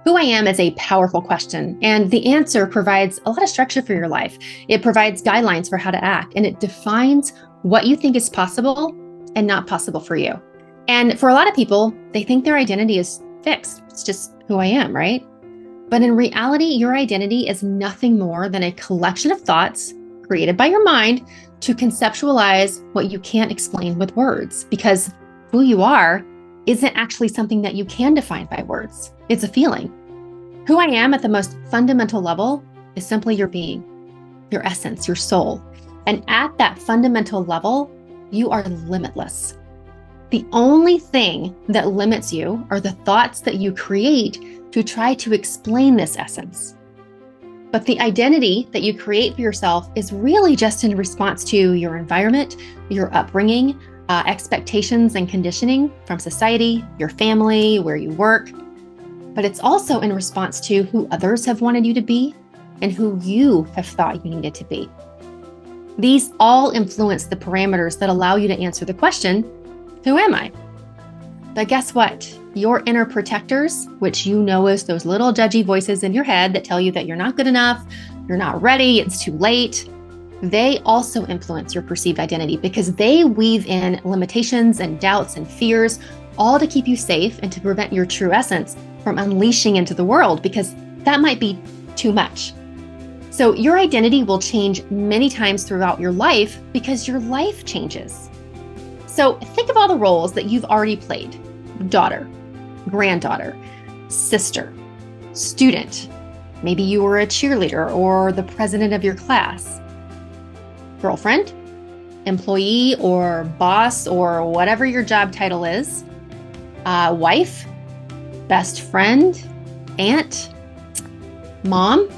Who I am is a powerful question, and the answer provides a lot of structure for your life. It provides guidelines for how to act, and it defines what you think is possible and not possible for you. And for a lot of people, they think their identity is fixed. It's just who I am, right? But in reality, your identity is nothing more than a collection of thoughts created by your mind to conceptualize what you can't explain with words, because who you are isn't actually something that you can define by words. It's a feeling. Who I am at the most fundamental level is simply your being, your essence, your soul. And at that fundamental level, you are limitless. The only thing that limits you are the thoughts that you create to try to explain this essence. But the identity that you create for yourself is really just in response to your environment, your upbringing, expectations and conditioning from society, your family, where you work. But it's also in response to who others have wanted you to be and who you have thought you needed to be. These all influence the parameters that allow you to answer the question, who am I? But guess what? Your inner protectors, which you know as those little judgy voices in your head that tell you that you're not good enough, you're not ready, it's too late, they also influence your perceived identity because they weave in limitations and doubts and fears, all to keep you safe and to prevent your true essence from unleashing into the world, because that might be too much. So your identity will change many times throughout your life because your life changes. So think of all the roles that you've already played: daughter, granddaughter, sister, student. Maybe you were a cheerleader or the president of your class. Girlfriend, employee or boss or whatever your job title is, wife, best friend, aunt, mom,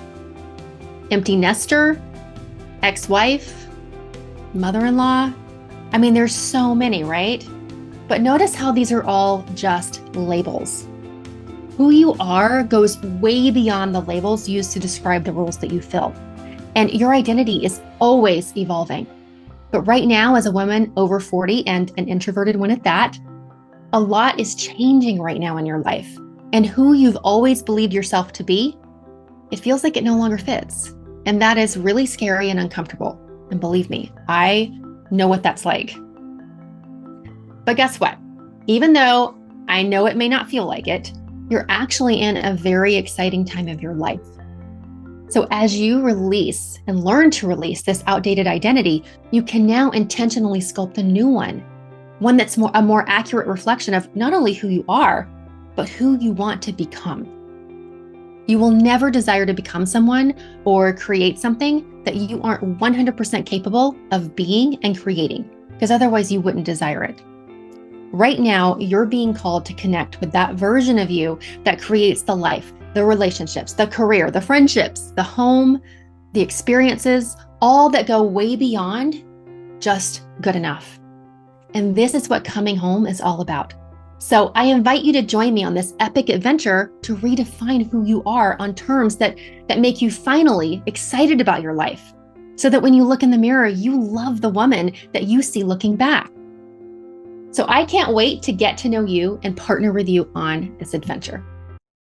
empty nester, ex-wife, mother-in-law. I mean, there's so many, right? But notice how these are all just labels. Who you are goes way beyond the labels used to describe the roles that you fill. And your identity is always evolving. But right now, as a woman over 40 and an introverted one at that, a lot is changing right now in your life. And who you've always believed yourself to be, it feels like it no longer fits. And that is really scary and uncomfortable. And believe me, I know what that's like. But guess what? Even though I know it may not feel like it, you're actually in a very exciting time of your life. So as you release and learn to release this outdated identity, you can now intentionally sculpt a new one that's a more accurate reflection of not only who you are, but who you want to become. You will never desire to become someone or create something that you aren't 100% capable of being and creating, because otherwise you wouldn't desire it. Right now, you're being called to connect with that version of you that creates the life, the relationships, the career, the friendships, the home, the experiences, all that go way beyond just good enough. And this is what coming home is all about. So I invite you to join me on this epic adventure to redefine who you are on terms that make you finally excited about your life, so that when you look in the mirror, you love the woman that you see looking back. So I can't wait to get to know you and partner with you on this adventure.